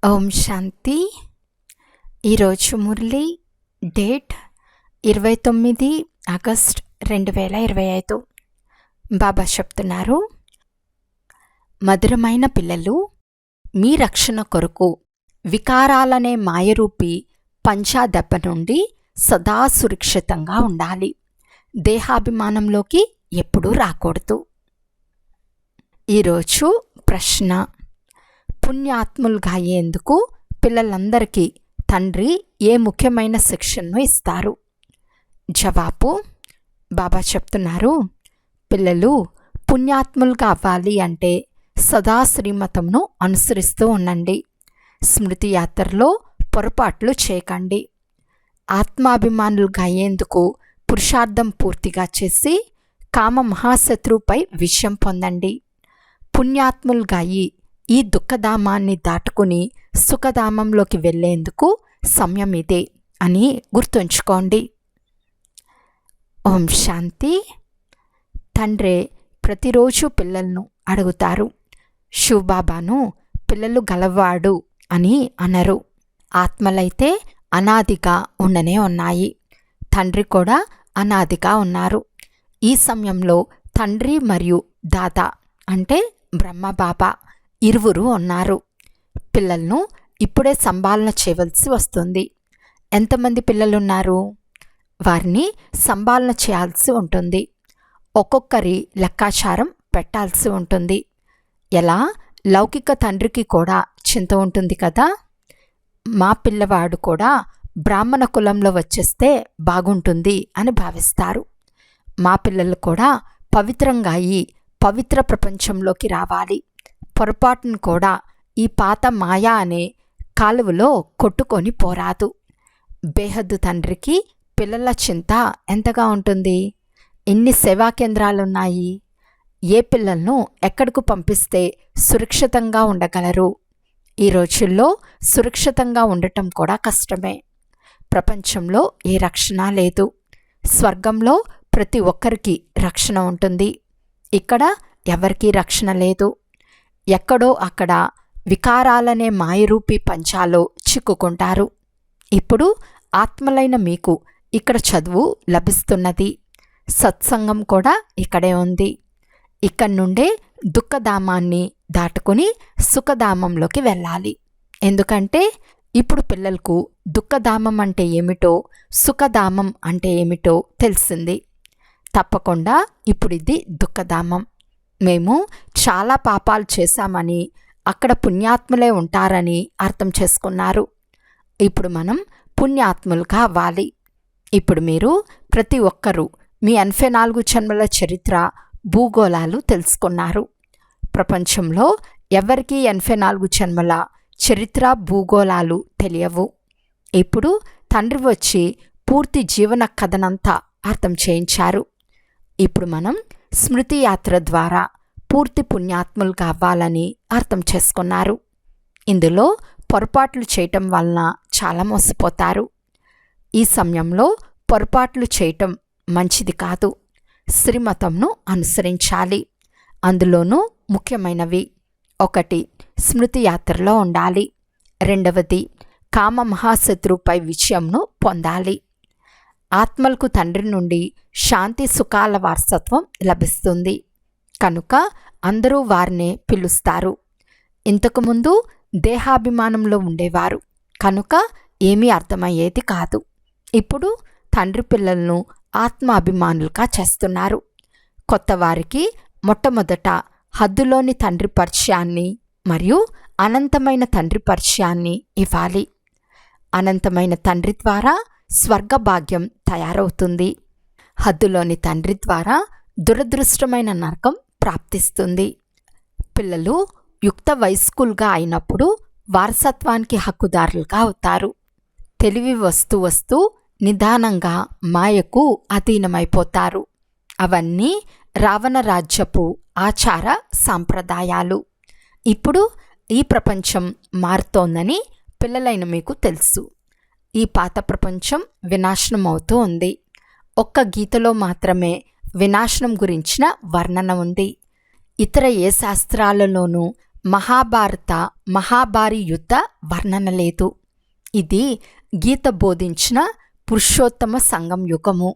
ఓం శాంతి. ఈరోజు Murali date 29 August 2025. బాబా చెప్తున్నారు, మధురమైన పిల్లలు, మీ రక్షణ కొరకు వికారాలనే మాయరూపి పంచాదెబ్బ నుండి సదా సురక్షితంగా ఉండాలి. దేహాభిమానంలోకి ఎప్పుడూ రాకూడదు. ఈరోజు ప్రశ్న: పుణ్యాత్ములుగా అయ్యేందుకు పిల్లలందరికీ తండ్రి ఏ ముఖ్యమైన శిక్షణను ఇస్తారు? జవాబు: బాబా చెప్తున్నారు, పిల్లలు పుణ్యాత్ములుగా అవ్వాలి అంటే సదా శ్రీమతంను అనుసరిస్తూ ఉండండి. స్మృతి యాత్రలో పొరపాట్లు చేయకండి. ఆత్మాభిమానులుగా అయ్యేందుకు పురుషార్థం పూర్తిగా చేసి కామ మహాశత్రువుపై విజయం పొందండి. పుణ్యాత్ములుగా అయి ఈ దుఃఖధామాన్ని దాటుకుని సుఖధామంలోకి వెళ్లేందుకు సమయం ఇదే అని గుర్తుంచుకోండి. ఓం శాంతి. తండ్రే ప్రతిరోజు పిల్లలను అడుగుతారు, శివబాబాను పిల్లలు గలవాడు అని అనరు. ఆత్మలైతే అనాదిగా ఉండనే ఉన్నాయి. తండ్రి కూడా అనాదిగా ఉన్నారు. ఈ సమయంలో తండ్రి మరియు దాదా అంటే బ్రహ్మబాబా ఇరువురు ఉన్నారు. పిల్లలను ఇప్పుడే సంభాలన చేయవలసి వస్తుంది. ఎంతమంది పిల్లలున్నారు? వారిని సంభాలన చేయాల్సి ఉంటుంది. ఒక్కొక్కరి లెక్కాచారం పెట్టాల్సి ఉంటుంది. ఎలా? లౌకిక తండ్రికి కూడా చింత ఉంటుంది కదా, మా పిల్లవాడు కూడా బ్రాహ్మణ కులంలో వచ్చేస్తే బాగుంటుంది అని భావిస్తారు. మా పిల్లలు కూడా పవిత్రంగా అయి పవిత్ర ప్రపంచంలోకి రావాలి. పొరపాటును కూడా ఈ పాత మాయా అనే కాలువలో కొట్టుకొని పోరాదు. బేహద్దు తండ్రికి పిల్లల చింత ఎంతగా ఉంటుంది? ఎన్ని సేవా కేంద్రాలున్నాయి? ఏ పిల్లలను ఎక్కడకు పంపిస్తే సురక్షితంగా ఉండగలరు? ఈ రోజుల్లో సురక్షితంగా ఉండటం కూడా కష్టమే. ప్రపంచంలో ఏ రక్షణ లేదు. స్వర్గంలో ప్రతి ఒక్కరికి రక్షణ ఉంటుంది. ఇక్కడ ఎవరికీ రక్షణ లేదు. ఎక్కడో అక్కడ వికారాలనే మాయరూపి పంచాలో చిక్కుకుంటారు. ఇప్పుడు ఆత్మలైన మీకు ఇక్కడ చదువు లభిస్తున్నది. సత్సంగం కూడా ఇక్కడే ఉంది. ఇక్కడి నుండే దుఃఖధామాన్ని దాటుకుని సుఖధామంలోకి వెళ్ళాలి. ఎందుకంటే ఇప్పుడు పిల్లలకు దుఃఖధామం అంటే ఏమిటో, సుఖధామం అంటే ఏమిటో తెలిసింది. తప్పకుండా ఇప్పుడు ఇది దుఃఖధామం. మేము చాలా పాపాలు చేశామని అక్కడ పుణ్యాత్ములే ఉంటారని అర్థం చేసుకున్నారు. ఇప్పుడు మనం పుణ్యాత్ములుగా అవ్వాలి. ఇప్పుడు మీరు ప్రతి ఒక్కరూ మీ 84 జన్మల చరిత్ర భూగోళాలు తెలుసుకున్నారు. ప్రపంచంలో ఎవరికీ 84 జన్మల చరిత్ర భూగోళాలు తెలియవు. ఇప్పుడు తండ్రి వచ్చి పూర్తి జీవన కథనంతా అర్థం చేయించారు. ఇప్పుడు మనం స్మృతి యాత్ర ద్వారా పూర్తి పుణ్యాత్ములుగా అవ్వాలని అర్థం చేసుకున్నారు. ఇందులో పొరపాట్లు చేయటం వలన చాలా మోసపోతారు. ఈ సమయంలో పొరపాట్లు చేయటం మంచిది కాదు. శ్రీమతంను అనుసరించాలి. అందులోనూ ముఖ్యమైనవి: 1. స్మృతి యాత్రలో ఉండాలి. 2. కామ మహాశత్రువుపై విజయంను పొందాలి. ఆత్మలకు తండ్రి నుండి శాంతి సుఖాల వారసత్వం లభిస్తుంది కనుక అందరూ వారినే పిలుస్తారు. ఇంతకుముందు దేహాభిమానంలో ఉండేవారు కనుక ఏమీ అర్థమయ్యేది కాదు. ఇప్పుడు తండ్రి పిల్లలను ఆత్మాభిమానులుగా చేస్తున్నారు. కొత్త వారికి మొట్టమొదట హద్దులోని తండ్రి పరిచయాన్ని మరియు అనంతమైన తండ్రి పరిచయాన్ని ఇవ్వాలి. అనంతమైన తండ్రి ద్వారా స్వర్గ భాగ్యం తయారవుతుంది. హద్దులోని తండ్రి ద్వారా దురదృష్టమైన నరకం ప్రాప్తిస్తుంది. పిల్లలు యుక్త వయస్కులుగా అయినప్పుడు వారసత్వానికి హక్కుదారులుగా అవుతారు. తెలివి వస్తూ వస్తూ నిదానంగా మాయకు అధీనమైపోతారు. అవన్నీ రావణ రాజ్యపు ఆచార సాంప్రదాయాలు. ఇప్పుడు ఈ ప్రపంచం మారుతోందని పిల్లలైన మీకు తెలుసు. ఈ పాత ప్రపంచం వినాశనం అవుతూ ఉంది. ఒక్క గీతలో మాత్రమే వినాశనం గురించిన వర్ణన ఉంది. ఇతర ఏ శాస్త్రాలలోనూ మహాభారత మహాభారీ యుద్ధ వర్ణన లేదు. ఇది గీత బోధించిన పురుషోత్తమ సంగం యుగము.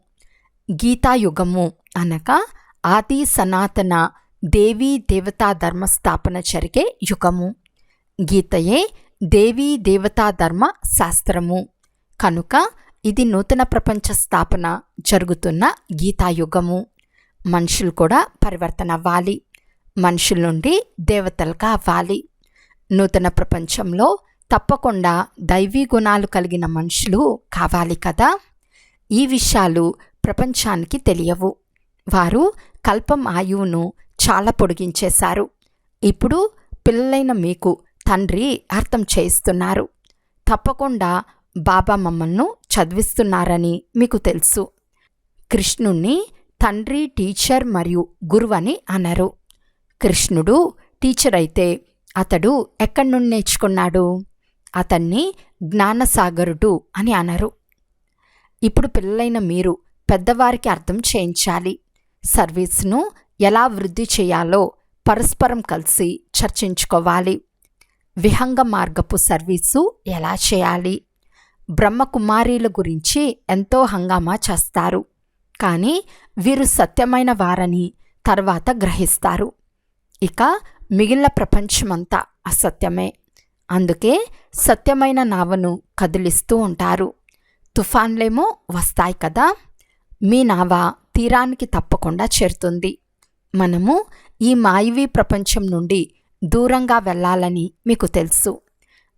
గీతాయుగము అనగా ఆది సనాతన దేవీ దేవతా ధర్మస్థాపన జరిగే యుగము. గీతయే దేవీ దేవతా ధర్మ శాస్త్రము. కనుక ఇది నూతన ప్రపంచ స్థాపన జరుగుతున్న గీతాయుగము. మనుషులు కూడా పరివర్తన అవ్వాలి. మనుషుల నుండి దేవతలుగా అవ్వాలి. నూతన ప్రపంచంలో తప్పకుండా దైవీ గుణాలు కలిగిన మనుషులు కావాలి కదా. ఈ విషయాలు ప్రపంచానికి తెలియవు. వారు కల్పం ఆయువును చాలా పొడిగించేశారు. ఇప్పుడు పిల్లలైన మీకు తండ్రి అర్థం చేయిస్తున్నారు. తప్పకుండా బాబా మమ్మల్ని చదివిస్తున్నారని మీకు తెలుసు. కృష్ణుణ్ణి తండ్రి, టీచర్ మరియు గురువు అని అనరు. కృష్ణుడు టీచర్ అయితే అతడు ఎక్కడి నుండి నేర్చుకున్నాడు? అతన్ని జ్ఞానసాగరుడు అని అనరు. ఇప్పుడు పిల్లలైన మీరు పెద్దవారికి అర్థం చేయించాలి. సర్వీస్ను ఎలా వృద్ధి చేయాలో పరస్పరం కలిసి చర్చించుకోవాలి. విహంగ మార్గపు సర్వీసు ఎలా చేయాలి? బ్రహ్మకుమారీల గురించి ఎంతో హంగామా చేస్తారు. కానీ వీరు సత్యమైన వారని తర్వాత గ్రహిస్తారు. ఇక మిగిలిన ప్రపంచమంతా అసత్యమే. అందుకే సత్యమైన నావను కదిలిస్తూ ఉంటారు. తుఫాన్లేమో వస్తాయి కదా. మీ నావ తీరానికి తప్పకుండా చేరుతుంది. మనము ఈ మాయవీ ప్రపంచం నుండి దూరంగా వెళ్ళాలని మీకు తెలుసు.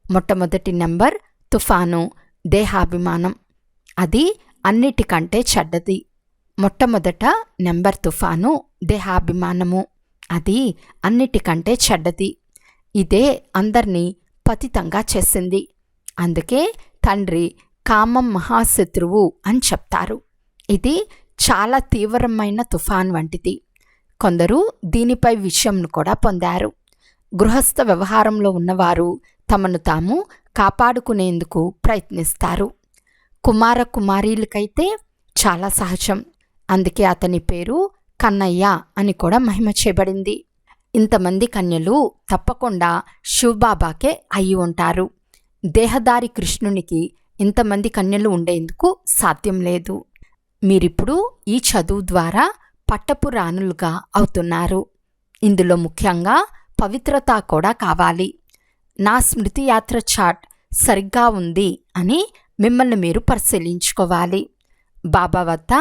మొట్టమొదటి నెంబర్ తుఫాను దేహాభిమానం. అది అన్నిటికంటే చెడ్డది. మొట్టమొదట నెంబర్ తుఫాను దేహాభిమానము. అది అన్నిటికంటే చెడ్డది. ఇదే అందర్నీ పతితంగా చేసింది. అందుకే తండ్రి కామం మహాశత్రువు అని చెప్తారు. ఇది చాలా తీవ్రమైన తుఫాన్ వంటిది. కొందరు దీనిపై విషయంను కూడా పొందారు. గృహస్థ వ్యవహారంలో ఉన్నవారు తమను తాము కాపాడుకునేందుకు ప్రయత్నిస్తారు. కుమార కుమారీలకైతే చాలా సహజం. అందుకే అతని పేరు కన్నయ్య అని కూడా మహిమ చేయబడింది. ఇంతమంది కన్యలు తప్పకుండా శివబాబాకే అయి ఉంటారు. దేహదారి కృష్ణునికి ఇంతమంది కన్యలు ఉండేందుకు సాధ్యం లేదు. మీరిప్పుడు ఈ చదువు ద్వారా పట్టపు రాణులుగా అవుతున్నారు. ఇందులో ముఖ్యంగా పవిత్రత కూడా కావాలి. నా స్మృతి యాత్ర చాట్ సరిగ్గా ఉంది అని మిమ్మల్ని మీరు పరిశీలించుకోవాలి. బాబా వద్ద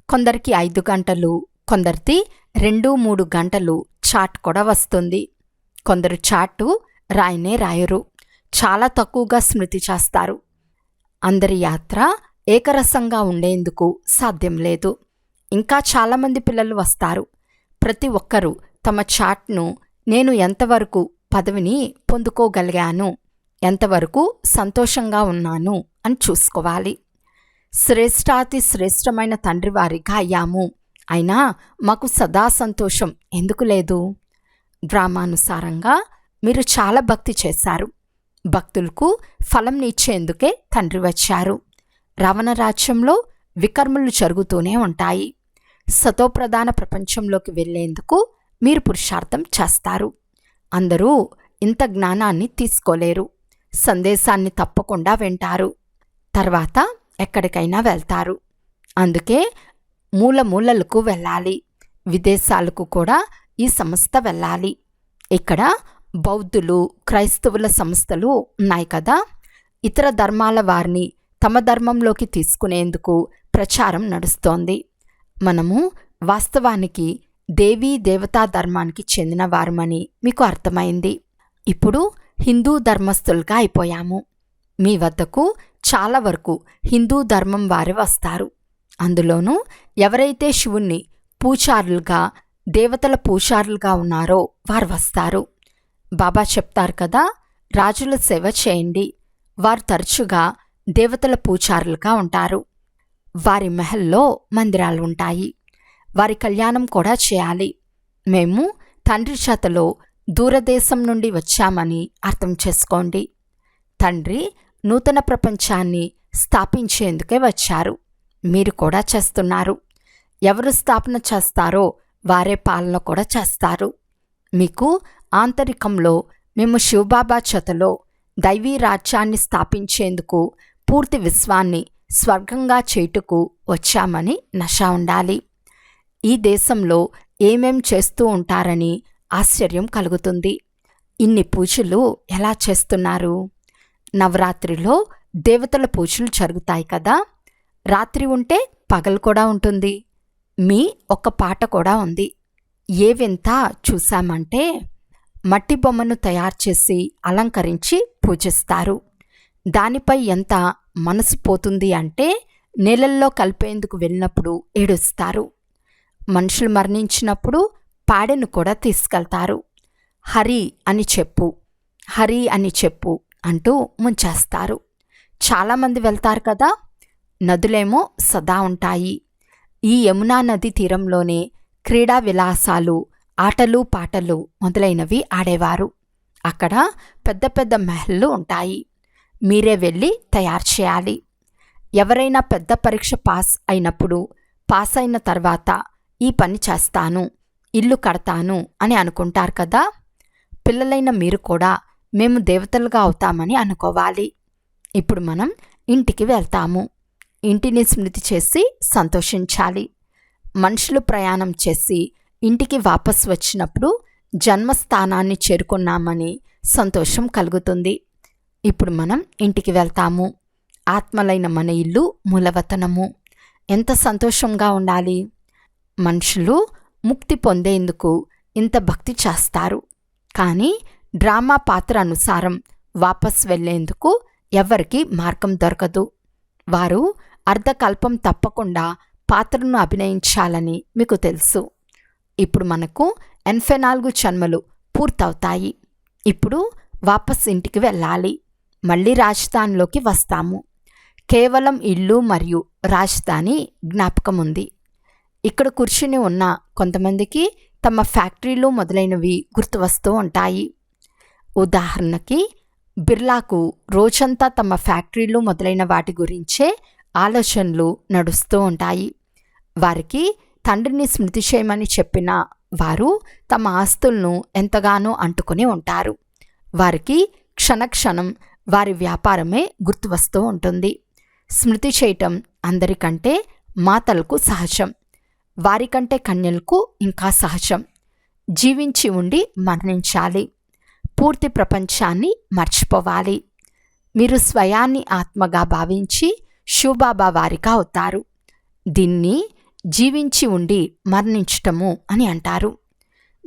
కొందరికి 5 గంటలు, కొందరికి 2-3 గంటలు చాట్ కూడా వస్తుంది. కొందరు చాటు రాయనే రాయరు. చాలా తక్కువగా స్మృతి చేస్తారు. అందరి యాత్ర ఏకరసంగా ఉండేందుకు సాధ్యం లేదు. ఇంకా చాలామంది పిల్లలు వస్తారు. ప్రతి ఒక్కరూ తమ చాట్ను నేను ఎంతవరకు పదవిని పొందుకోగలిగాను, ఎంతవరకు సంతోషంగా ఉన్నాను అని చూసుకోవాలి. శ్రేష్టాతి శ్రేష్టమైన తండ్రి వారిగా అయ్యాము, అయినా మాకు సదా సంతోషం ఎందుకు లేదు? డ్రామానుసారంగా మీరు చాలా భక్తి చేశారు. భక్తులకు ఫలం ఇచ్చేందుకే తండ్రి వచ్చారు. రావణ రాజ్యంలో వికర్మలు జరుగుతూనే ఉంటాయి. సతోప్రధాన ప్రపంచంలోకి వెళ్లేందుకు మీరు పురుషార్థం చేస్తారు. అందరూ ఇంత జ్ఞానాన్ని తీసుకోలేరు. సందేశాన్ని తప్పకుండా వింటారు. తర్వాత ఎక్కడికైనా వెళ్తారు. అందుకే మూలలకు వెళ్ళాలి. విదేశాలకు కూడా ఈ సంస్థ వెళ్ళాలి. ఇక్కడ బౌద్ధులు, క్రైస్తవుల సంస్థలు ఉన్నాయి కదా. ఇతర ధర్మాల వారిని తమ ధర్మంలోకి తీసుకునేందుకు ప్రచారం నడుస్తోంది. మనము వాస్తవానికి దేవీ దేవతా ధర్మానికి చెందిన వారమని మీకు అర్థమైంది. ఇప్పుడు హిందూ ధర్మస్థులుగా అయిపోయాము. మీ వద్దకు చాలా వరకు హిందూ ధర్మం వారు వస్తారు. అందులోనూ ఎవరైతే శివుణ్ణి పూజారులుగా, దేవతల పూజారులుగా ఉన్నారో వారు వస్తారు. బాబా చెప్తారు కదా, రాజుల సేవ చేయండి. వారు తరచుగా దేవతల పూజారులుగా ఉంటారు. వారి మహల్లో మందిరాలు ఉంటాయి. వారి కళ్యాణం కూడా చేయాలి. మేము తండ్రి చేతలో దూరదేశం నుండి వచ్చామని అర్థం చేసుకోండి. తండ్రి నూతన ప్రపంచాన్ని స్థాపించేందుకే వచ్చారు. మీరు కూడా చేస్తున్నారు. ఎవరు స్థాపన చేస్తారో వారే పాలన కూడా చేస్తారు. మీకు ఆంతరికంలో మేము శివబాబా చెతలో దైవీ రాజ్యాన్ని స్థాపించేందుకు పూర్తి విశ్వాన్ని స్వర్గంగా చేటుకు వచ్చామని నష ఉండాలి. ఈ దేశంలో ఏమేం చేస్తూ ఉంటారని ఆశ్చర్యం కలుగుతుంది. ఇన్ని పూజలు ఎలా చేస్తున్నారు? నవరాత్రిలో దేవతల పూజలు జరుగుతాయి కదా. రాత్రి ఉంటే పగలు కూడా ఉంటుంది. మీ ఒక పాట కూడా ఉంది. ఏ వింత చూశామంటే మట్టి బొమ్మను తయారు చేసి అలంకరించి పూజిస్తారు. దానిపై ఎంత మనసు పోతుంది అంటే నీళ్ళల్లో కలిపేందుకు వెళ్ళినప్పుడు ఏడుస్తారు. మనుషులు మరణించినప్పుడు పాడెను కూడా తీసుకెళ్తారు. హరి అని చెప్పు, హరి అని చెప్పు అంటూ ముంచేస్తారు. చాలామంది వెళ్తారు కదా. నదులేమో సదా ఉంటాయి. ఈ యమునా నది తీరంలోనే క్రీడా విలాసాలు, ఆటలు పాటలు మొదలైనవి ఆడేవారు. అక్కడ పెద్ద పెద్ద మహల్లు ఉంటాయి. మీరే వెళ్ళి తయారు చేయాలి. ఎవరైనా పెద్ద పరీక్ష పాస్ అయినప్పుడు పాస్ అయిన తర్వాత ఈ పని చేస్తాను, ఇల్లు కడతాను అని అనుకుంటారు కదా. పిల్లలైన మీరు కూడా మేము దేవతలుగా అవుతామని అనుకోవాలి. ఇప్పుడు మనం ఇంటికి వెళ్తాము. ఇంటిని స్మృతి చేసి సంతోషించాలి. మనుషులు ప్రయాణం చేసి ఇంటికి వాపస్ వచ్చినప్పుడు జన్మస్థానాన్ని చేరుకున్నామని సంతోషం కలుగుతుంది. ఇప్పుడు మనం ఇంటికి వెళ్తాము. ఆత్మలైన మన ఇల్లు మూలవతనము. ఎంత సంతోషంగా ఉండాలి. మనుషులు ముక్తి పొందేందుకు ఇంత భక్తి చేస్తారు. కానీ డ్రామా పాత్ర అనుసారం వాపస్ వెళ్లేందుకు ఎవరికి మార్గం దొరకదు. వారు అర్ధకల్పం తప్పకుండా పాత్రను అభినయించాలని మీకు తెలుసు. ఇప్పుడు మనకు 84 జన్మలు పూర్తవుతాయి. ఇప్పుడు వాపస్ ఇంటికి వెళ్ళాలి. మళ్ళీ రాజధానిలోకి వస్తాము. కేవలం ఇల్లు మరియు రాజధాని జ్ఞాపకం ఉంది. ఇక్కడ కూర్చుని ఉన్న కొంతమందికి తమ ఫ్యాక్టరీలు మొదలైనవి గుర్తు వస్తూ ఉంటాయి. ఉదాహరణకి బిర్లాకు రోజంతా తమ ఫ్యాక్టరీలు మొదలైన వాటి గురించే ఆలోచనలు నడుస్తూ ఉంటాయి. వారికి తండ్రిని స్మృతి చేయమని చెప్పిన వారు తమ ఆస్తులను ఎంతగానో అంటుకొని ఉంటారు. వారికి క్షణక్షణం వారి వ్యాపారమే గుర్తు వస్తూ ఉంటుంది. స్మృతి చేయటం అందరికంటే మాతలకు సహజం. వారికంటే కన్యలకు ఇంకా సహజం. జీవించి ఉండి మరణించాలి. పూర్తి ప్రపంచాన్ని మర్చిపోవాలి. మీరు స్వయాన్ని ఆత్మగా భావించి శివబాబా వారిగా అవుతారు. దీన్ని జీవించి ఉండి మరణించటము అని అంటారు.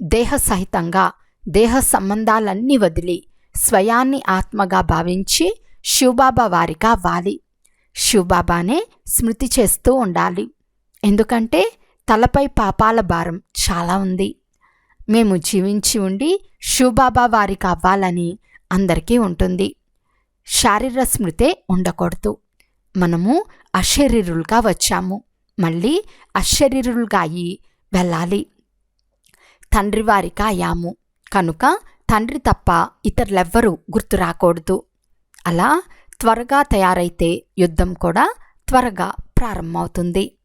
దేహ సహితంగా దేహ సంబంధాలన్నీ వదిలి స్వయాన్ని ఆత్మగా భావించి శివబాబా వారిగా అవ్వాలి. శివబాబానే స్మృతి చేస్తూ ఉండాలి. ఎందుకంటే తలపై పాపాల భారం చాలా ఉంది. మేము జీవించి ఉండి శివబాబా వారికి అవ్వాలని అందరికీ ఉంటుంది. శారీర స్మృతే ఉండకూడదు. మనము అశరీరులుగా వచ్చాము. మళ్ళీ అశరీరులుగా అయ్యి వెళ్ళాలి. తండ్రి వారిగా అయ్యాము కనుక తండ్రి తప్ప ఇతరులెవ్వరూ గుర్తు రాకూడదు. అలా త్వరగా తయారైతే యుద్ధం కూడా త్వరగా ప్రారంభమవుతుంది.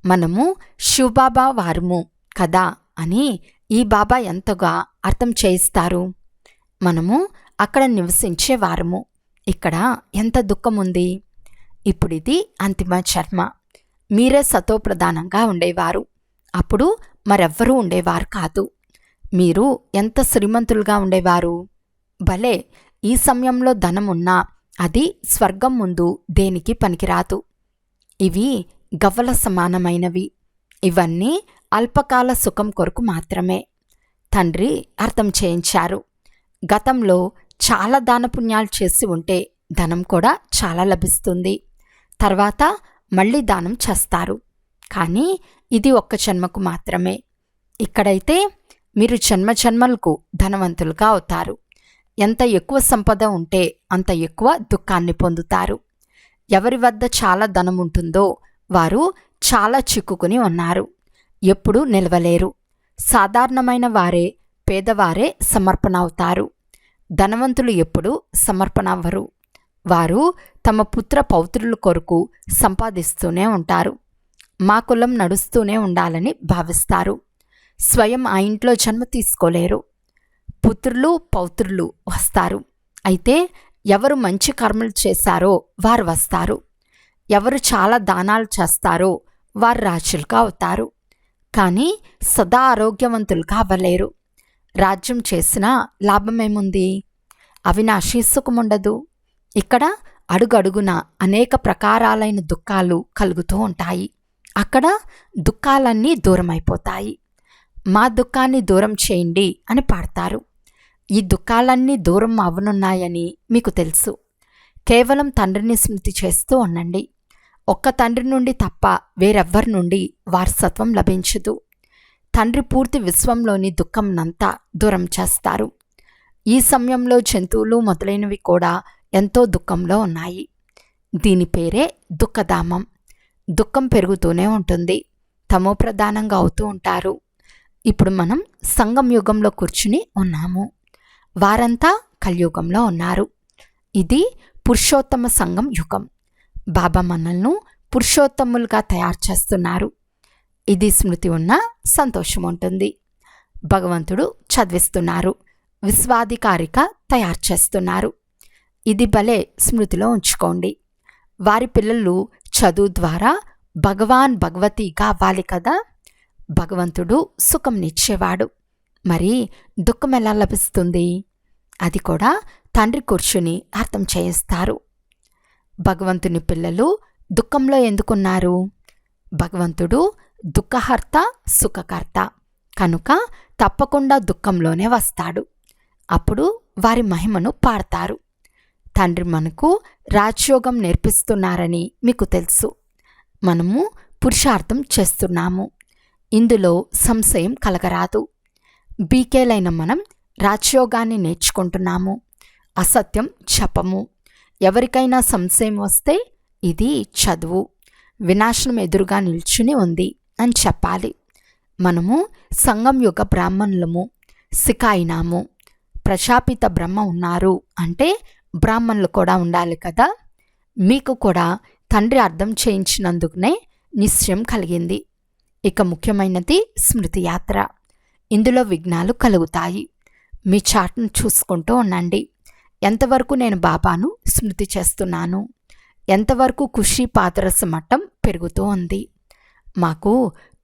మనము శివబాబా వారము కదా అని ఈ బాబా ఎంతగా అర్థం చేయిస్తారు. మనము అక్కడ నివసించే వారము. ఇక్కడ ఎంత దుఃఖం ఉంది. ఇప్పుడిది అంతిమ జన్మ. మీరే సతోప్రధానంగా ఉండేవారు. అప్పుడు మరెవ్వరూ ఉండేవారు కాదు. మీరు ఎంత శ్రీమంతులుగా ఉండేవారు. భలే ఈ సమయంలో ధనం ఉన్నా అది స్వర్గం ముందు దేనికి పనికిరాదు. ఇవి గవ్వల సమానమైనవి. ఇవన్నీ అల్పకాల సుఖం కొరకు మాత్రమే. తండ్రి అర్థం చేయించారు. గతంలో చాలా దానపుణ్యాలు చేసి ఉంటే ధనం కూడా చాలా లభిస్తుంది. తర్వాత మళ్ళీ దానం చేస్తారు. కానీ ఇది ఒక్క జన్మకు మాత్రమే. ఇక్కడైతే మీరు జన్మజన్మలకు ధనవంతులుగా అవుతారు. ఎంత ఎక్కువ సంపద ఉంటే అంత ఎక్కువ దుఃఖాన్ని పొందుతారు. ఎవరి వద్ద చాలా ధనం ఉంటుందో వారు చాలా చిక్కుకుని ఉన్నారు. ఎప్పుడూ నిలవలేరు. సాధారణమైన వారే పేదవారే సమర్పణ అవుతారు. ధనవంతులు ఎప్పుడూ సమర్పణ అవ్వరు. వారు తమ పుత్ర పౌత్రుల కొరకు సంపాదిస్తూనే ఉంటారు. మా కులం నడుస్తూనే ఉండాలని భావిస్తారు. స్వయం ఆ ఇంట్లో జన్మ తీసుకోలేరు. పుత్రులు పౌత్రులు వస్తారు. అయితే ఎవరు మంచి కర్మలు చేశారో వారు వస్తారు. ఎవరు చాలా దానాలు చేస్తారో వారు రాజులుగా అవుతారు. కానీ సదా ఆరోగ్యవంతులుగా అవ్వలేరు. రాజ్యం చేసినా లాభమేముంది? అవినాశి సుఖముండదు. ఇక్కడ అడుగడుగున అనేక ప్రకారాలైన దుఃఖాలు కలుగుతూ ఉంటాయి. అక్కడ దుఃఖాలన్నీ దూరమైపోతాయి. మా దుఃఖాన్ని దూరం చేయండి అని పాడతారు. ఈ దుఃఖాలన్నీ దూరం అవనున్నాయని మీకు తెలుసు. కేవలం తండ్రిని స్మృతి చేస్తూ ఉండండి. ఒక్క తండ్రి నుండి తప్ప వేరెవ్వరి నుండి వారసత్వం లభించదు. తండ్రి పూర్తి విశ్వంలోని దుఃఖంనంతా దూరం చేస్తారు. ఈ సమయంలో జంతువులు మొదలైనవి కూడా ఎంతో దుఃఖంలో ఉన్నాయి. దీని పేరే దుఃఖధామం. దుఃఖం పెరుగుతూనే ఉంటుంది. తమో ప్రధానంగా అవుతూ ఉంటారు. ఇప్పుడు మనం సంగం యుగంలో కూర్చుని ఉన్నాము. వారంతా కలియుగంలో ఉన్నారు. ఇది పురుషోత్తమ సంగం యుగం. బాబా మనల్ని పురుషోత్తములుగా తయారు చేస్తున్నారు. ఇది స్మృతి ఉన్న సంతోషం ఉంటుంది. భగవంతుడు చదివిస్తున్నారు. విశ్వాధికారిగా తయారు చేస్తున్నారు. ఇది భలే స్మృతిలో ఉంచుకోండి. వారి పిల్లలు చదువు ద్వారా భగవాన్ భగవతిగా అవ్వాలి కదా. భగవంతుడు సుఖంనిచ్చేవాడు. మరి దుఃఖం ఎలా లభిస్తుంది? అది కూడా తండ్రి కూర్చుని అర్థం చేయిస్తారు. భగవంతుని పిల్లలు దుఃఖంలో ఎందుకున్నారు? భగవంతుడు దుఃఖహర్త సుఖకర్త కనుక తప్పకుండా దుఃఖంలోనే వస్తాడు. అప్పుడు వారి మహిమను పాడతారు. తండ్రి మనకు రాజయోగం నేర్పిస్తున్నారని మీకు తెలుసు. మనము పురుషార్థం చేస్తున్నాము. ఇందులో సంశయం కలగరాదు. బీకేలైన మనం రాజయోగాన్ని నేర్చుకుంటున్నాము. అసత్యం చెప్పము. ఎవరికైనా సంశయం వస్తే ఇది చదువు వినాశనం ఎదురుగా నిల్చుని ఉంది అని చెప్పాలి. మనము సంగం యుగ బ్రాహ్మణులము, సికాయినాము. ప్రజాపిత బ్రహ్మ ఉన్నారు అంటే బ్రాహ్మణులు కూడా ఉండాలి కదా. మీకు కూడా తండ్రి అర్థం చేయించినందుకునే నిశ్చయం కలిగింది. ఇక ముఖ్యమైనది స్మృతి యాత్ర. ఇందులో విఘ్నాలు కలుగుతాయి. మీ చాట్ను చూసుకుంటూ ఉండండి. ఎంతవరకు నేను బాబాను స్మృతి చేస్తున్నాను, ఎంతవరకు ఖుషీ పాదరస మట్టం పెరుగుతూ ఉంది. మాకు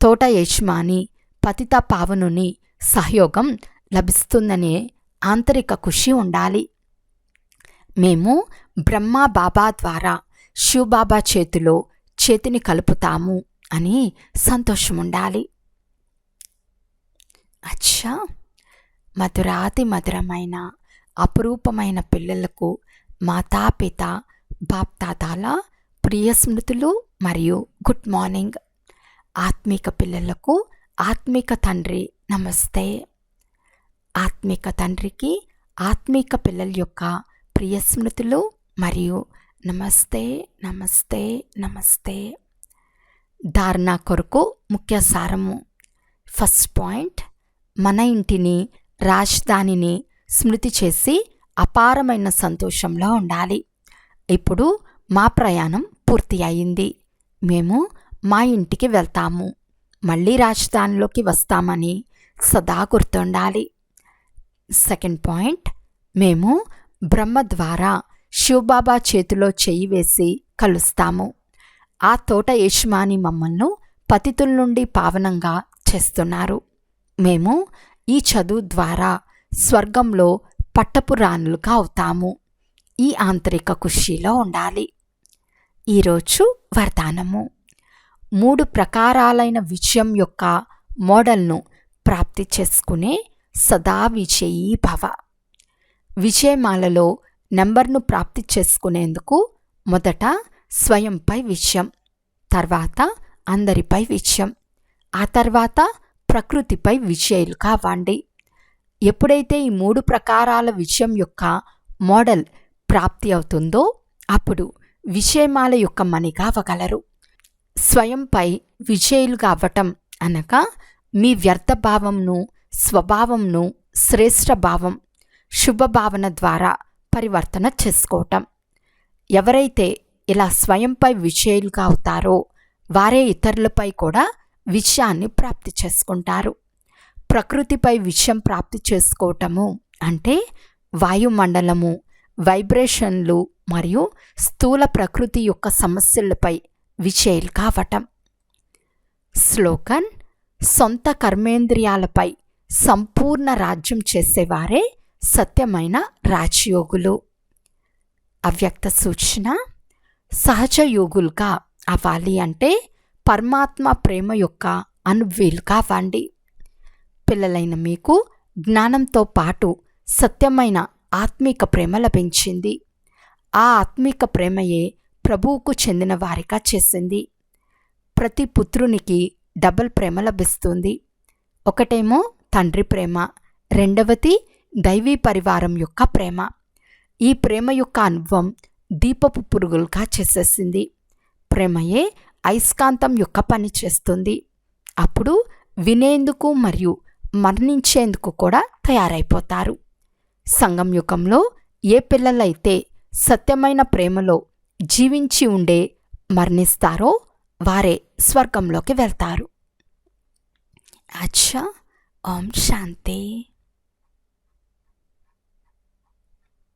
తోట యజమాని పతిత పావనుని సహయోగం లభిస్తుందనే ఆంతరిక ఖుషి ఉండాలి. మేము బ్రహ్మ బాబా ద్వారా శివబాబా చేతిలో చేతిని కలుపుతాము అని సంతోషం ఉండాలి. అచ్చా, మధురాతి మధురమైన అపురూపమైన పిల్లలకు మాతాపిత బాప్దాదాల ప్రియ స్మృతులు మరియు గుడ్ మార్నింగ్. ఆత్మిక పిల్లలకు ఆత్మిక తండ్రి నమస్తే. ఆత్మిక తండ్రికి ఆత్మిక పిల్లల యొక్క ప్రియ స్మృతులు మరియు నమస్తే నమస్తే నమస్తే. ధారణ కొరకు ముఖ్య సారము. ఫస్ట్ పాయింట్, మన ఇంటిని రాజధానిని స్మృతి చేసి అపారమైన సంతోషంలో ఉండాలి. ఇప్పుడు మా ప్రయాణం పూర్తి అయింది. మేము మా ఇంటికి వెళ్తాము, మళ్ళీ రాజధానిలోకి వస్తామని సదా గుర్తుండాలి. సెకండ్ పాయింట్, మేము బ్రహ్మ ద్వారా శివబాబా చేతిలో చెయ్యి వేసి కలుస్తాము. ఆ తోట యజమాని మమ్మల్ని పతితుల నుండి పావనంగా చేస్తున్నారు. మేము ఈ చదువు ద్వారా స్వర్గంలో పట్టపురాణులుగా అవుతాము. ఈ ఆంతరిక ఖుషీలో ఉండాలి. ఈరోజు వరదానము. 3 ప్రకారాలైన విజయం యొక్క మోడల్ను ప్రాప్తి చేసుకునే సదా విజయీ భవ. విజయమాలలో నెంబర్ను ప్రాప్తి చేసుకునేందుకు మొదట స్వయంపై విజయం, తర్వాత అందరిపై విజయం, ఆ తర్వాత ప్రకృతిపై విజయులు కావండి. ఎప్పుడైతే ఈ 3 ప్రకారాల విజయం యొక్క మోడల్ ప్రాప్తి అవుతుందో అప్పుడు విజయమాల యొక్క మణిగా అవ్వగలరు. స్వయంపై విజయులుగా అవ్వటం అనగా మీ వ్యర్థ భావంను, స్వభావంను శ్రేష్ఠ భావం, శుభభావన ద్వారా పరివర్తన చేసుకోవటం. ఎవరైతే ఇలా స్వయంపై విజయులుగా అవుతారో వారే ఇతరులపై కూడా విజయాన్ని ప్రాప్తి చేసుకుంటారు. ప్రకృతిపై విజయం ప్రాప్తి చేసుకోవటము అంటే వాయుమండలము, వైబ్రేషన్లు మరియు స్థూల ప్రకృతి యొక్క సమస్యలపై విజయులు కావటం. స్లోగన్: సొంత కర్మేంద్రియాలపై సంపూర్ణ రాజ్యం చేసేవారే సత్యమైన రాజయోగులు. అవ్యక్త సూచన: సహజ యోగులుగా అవ్వాలి అంటే పరమాత్మ ప్రేమ యొక్క అనుభూలుగా అవ్వండి. పిల్లలైన మీకు జ్ఞానంతో పాటు సత్యమైన ఆత్మీక ప్రేమ లభించింది. ఆ ఆత్మీక ప్రేమయే ప్రభువుకు చెందిన వారిగా చేసింది. ప్రతి పుత్రునికి డబుల్ ప్రేమ లభిస్తుంది. ఒకటేమో తండ్రి ప్రేమ, రెండవది దైవీ పరివారం యొక్క ప్రేమ. ఈ ప్రేమ యొక్క అనుభవం దీపపు పురుగులుగా చేసేసింది. ప్రేమయే అయస్కాంతం యొక్క పని చేస్తుంది. అప్పుడు వినేందుకు మరియు మరణించేందుకు కూడా తయారైపోతారు. సంగం యుగంలో ఏ పిల్లలైతే సత్యమైన ప్రేమలో జీవించి ఉండే మరణిస్తారో వారే స్వర్గంలోకి వెళ్తారు. అచ్చా. ఓం శాంతి.